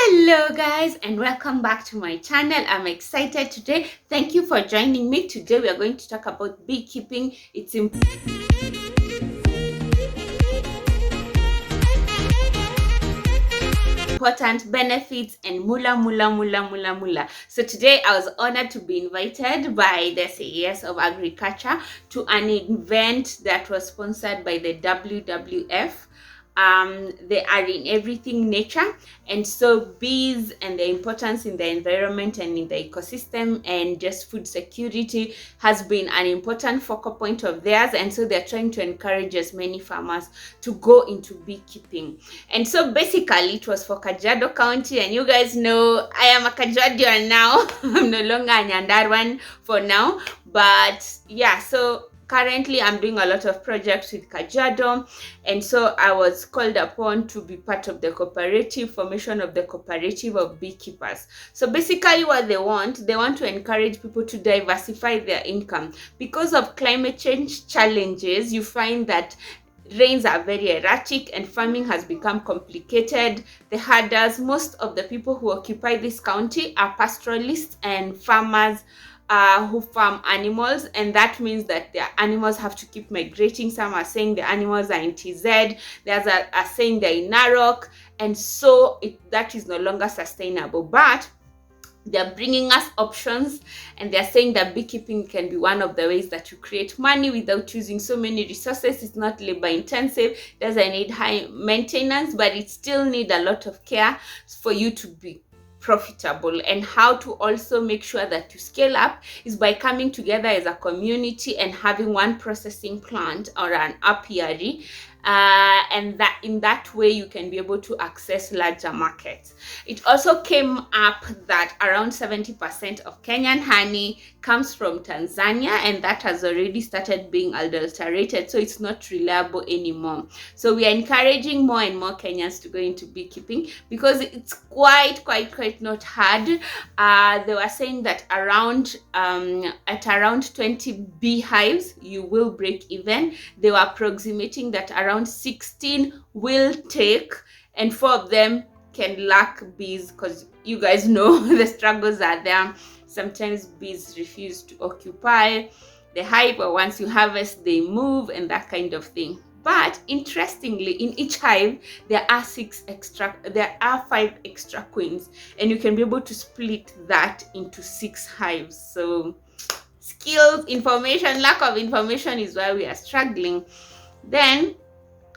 Hello guys, and welcome back to my channel. I'm excited today. Thank you for joining me. Today we are going to talk about beekeeping. It's important benefits and mula. So today I was honored to be invited by the CES of Agriculture to an event that was sponsored by the WWF. They are in everything nature, and so bees and the importance in the environment and in the ecosystem and just food security has been an important focal point of theirs, and so they're trying to encourage as many farmers to go into beekeeping. And so basically it was for Kajiado County, and you guys know I am a Kajiadian now. I'm no longer a Nyandarwan for now, but yeah, so currently I'm doing a lot of projects with Kajiado, and so I was called upon to be part of the formation of the cooperative of beekeepers. So basically what they want to encourage people to diversify their income. Because of climate change challenges, you find that rains are very erratic and farming has become complicated. The herders, most of the people who occupy this county are pastoralists and farmers who farm animals, and that means that their animals have to keep migrating. Some are saying the animals are in TZ, there's are saying they're in Narok, and so that is no longer sustainable. But they're bringing us options, and they're saying that beekeeping can be one of the ways that you create money without using so many resources. It's not labor intensive, doesn't need high maintenance, but it still needs a lot of care for you to be profitable. And how to also make sure that you scale up is by coming together as a community and having one processing plant or an apiary, and that in that way you can be able to access larger markets. It also came up that around 70% of Kenyan honey comes from Tanzania, and that has already started being adulterated, so it's not reliable anymore. So we are encouraging more and more Kenyans to go into beekeeping because it's quite not hard. They were saying that at around 20 beehives you will break even. They were approximating that around 16 will take, and 4 of them can lack bees, because you guys know the struggles are there. Sometimes bees refuse to occupy the hive, or once you harvest they move and that kind of thing. But interestingly, in each hive there are 5 extra queens, and you can be able to split that into 6 hives. So skills, information, lack of information is why we are struggling. Then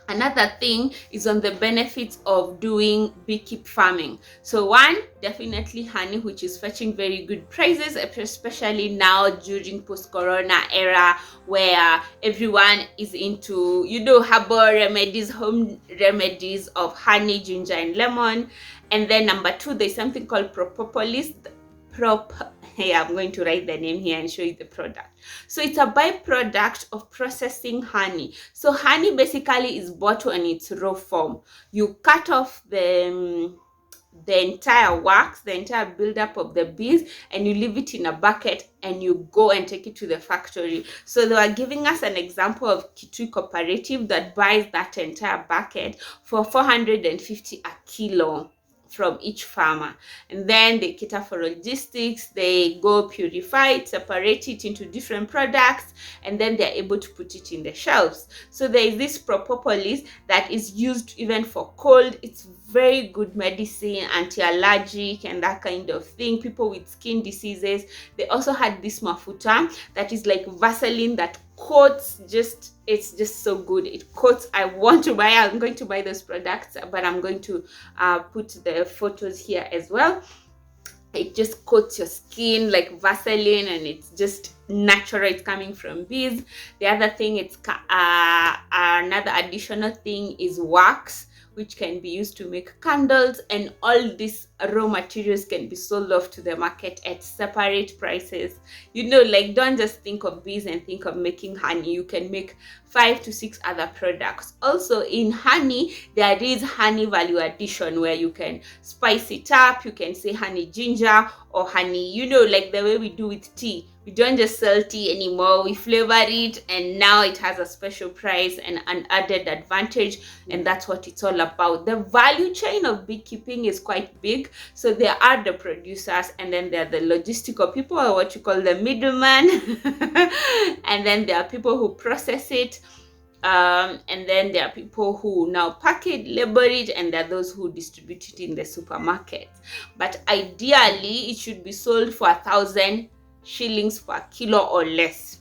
another thing is on the benefits of doing beekeep farming. So one, definitely honey, which is fetching very good prices, especially now during post-corona era where everyone is into, herbal remedies, home remedies of honey, ginger and lemon. And then number 2, there's something called propolis. I'm going to write the name here and show you the product. So it's a byproduct of processing honey. So honey basically is bought in its raw form. You cut off the entire wax, the entire buildup of the bees, and you leave it in a bucket and you go and take it to the factory. So they were giving us an example of Kitui Cooperative that buys that entire bucket for 450 a kilo from each farmer, and then they cater for logistics. They go purify it, separate it into different products, and then they're able to put it in the shelves. So there is this propolis that is used even for cold. It's very good medicine, anti-allergic and that kind of thing. People with skin diseases. They also had this mafuta that is like Vaseline that coats, it's just so good. It coats. I'm going to buy those products, but I'm going to put the photos here as well. It just coats your skin like Vaseline, and it's just natural. It's coming from bees. The other thing, another additional thing is wax, which can be used to make candles, and all these raw materials can be sold off to the market at separate prices. Don't just think of bees and think of making honey. You can make 5 to 6 other products. Also in honey, there is honey value addition where you can spice it up. You can say honey ginger or honey, like the way we do with tea. We don't just sell tea anymore. We flavor it, and now it has a special price and an added advantage, and that's what it's all about. The value chain of beekeeping is quite big. think. So there are the producers, and then there are the logistical people, or what you call the middleman. And then there are people who process it. And then there are people who now pack it, label it, and there are those who distribute it in the supermarket. But ideally, it should be sold for 1,000 shillings per kilo or less.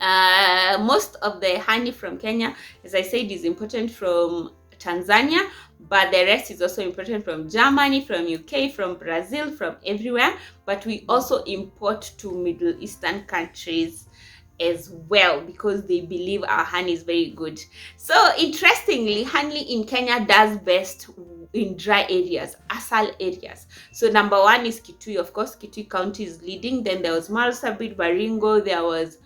Most of the honey from Kenya, as I said, is imported from Tanzania, but the rest is also imported from Germany, from UK, from Brazil, from everywhere. But we also import to Middle Eastern countries as well, because they believe our honey is very good. So interestingly, honey in Kenya does best in dry areas, asal areas. So number one is Kitui. Of course, Kitui County is leading. Then there was Marsabit, Baringo, there was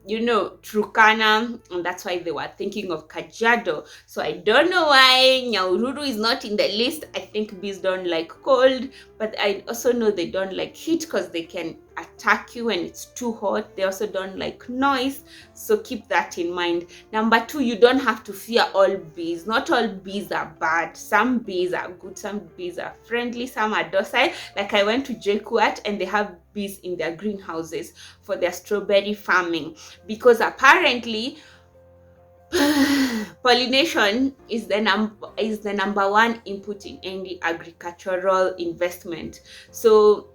Turkana, and that's why they were thinking of Kajiado. So I don't know why Nyahururu is not in the list. I think bees don't like cold, but I also know they don't like heat because they can attack you when it's too hot. They also don't like noise, so keep that in mind. Number two, you don't have to fear all bees. Not all bees are bad. Some bees are good, some bees are friendly, some are docile. Like I went to JKUAT and they have bees in their greenhouses for their strawberry farming, because apparently pollination is the number one input in any agricultural investment. So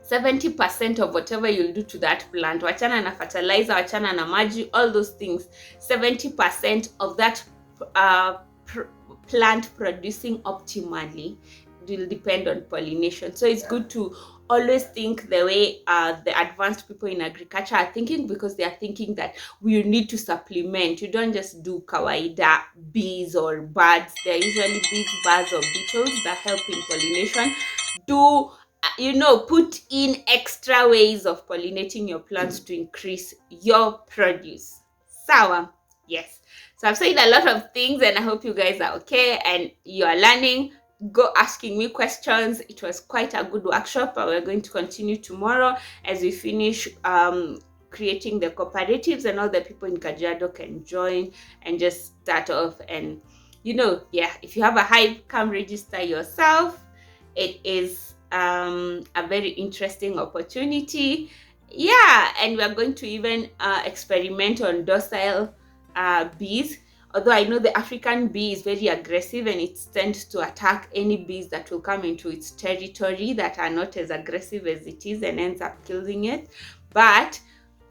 70% of whatever you'll do to that plant, wachana na fertilizer, wachana na maji, all those things, 70% of that plant producing optimally will depend on pollination. So it's good to always think the way the advanced people in agriculture are thinking, because they are thinking that we need to supplement. You don't just do kawaida bees or birds. There are usually bees, birds, or beetles that help in pollination. Put in extra ways of pollinating your plants to increase your produce. Sawa? Yes. So I've said a lot of things, and I hope you guys are okay and you are learning. Go asking me questions. It was quite a good workshop, but we're going to continue tomorrow as we finish creating the cooperatives, and all the people in Kajiado can join and just start off. And if you have a hive, come register yourself. It is a very interesting opportunity. And we're going to even experiment on docile bees. Although I know the African bee is very aggressive and it tends to attack any bees that will come into its territory that are not as aggressive as it is, and ends up killing it. But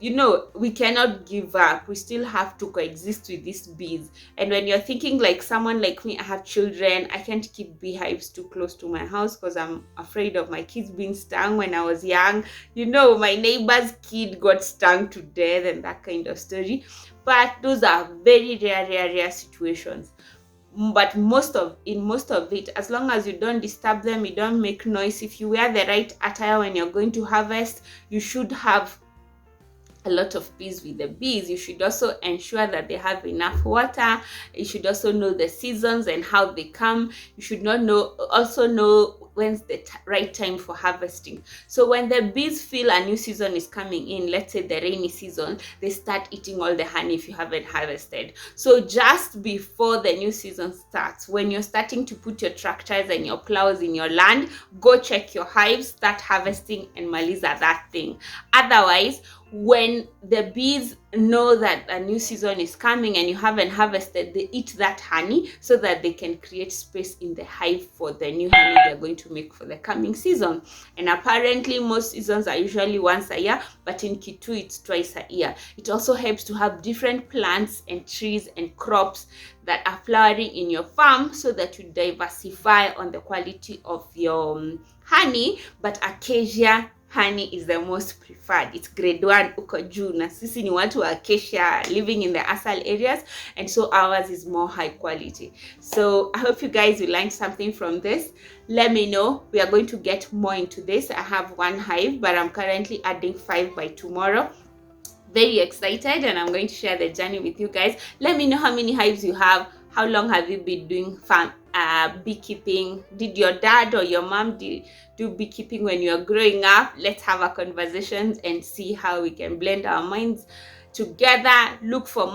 we cannot give up. We still have to coexist with these bees. And when you're thinking like someone like me, I have children, I can't keep beehives too close to my house because I'm afraid of my kids being stung. When I was young, my neighbor's kid got stung to death and that kind of story. But those are very rare situations. But most of it, as long as you don't disturb them, you don't make noise, if you wear the right attire when you're going to harvest, you should have a lot of peace with the bees. You should also ensure that they have enough water. You should also know the seasons and how they come. You should also know when's the right time for harvesting. So when the bees feel a new season is coming in, let's say the rainy season, they start eating all the honey if you haven't harvested. So just before the new season starts, when you're starting to put your tractors and your plows in your land, go check your hives, start harvesting, and maliza that thing. Otherwise, when the bees know that a new season is coming and you haven't harvested, they eat that honey so that they can create space in the hive for the new honey they're going to make for the coming season. And apparently most seasons are usually once a year, but in Kitui it's twice a year. It also helps to have different plants and trees and crops that are flowering in your farm so that you diversify on the quality of your honey. But acacia honey is the most preferred. It's grade 1 uko juu, na sisi ni watu wa acacia living in the asal areas, and so ours is more high quality. So I hope you guys will learn something from this. Let me know. We are going to get more into this. I have 1 hive, but I'm currently adding 5 by tomorrow. Very excited, and I'm going to share the journey with you guys. Let me know how many hives you have. How long have you been doing beekeeping? Did your dad or your mom do beekeeping when you were growing up? Let's have a conversation and see how we can blend our minds together. Look for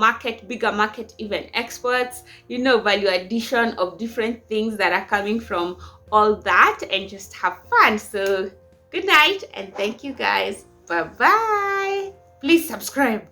bigger market, even exports, value addition of different things that are coming from all that and just have fun. So good night and thank you guys. Bye bye. Please subscribe.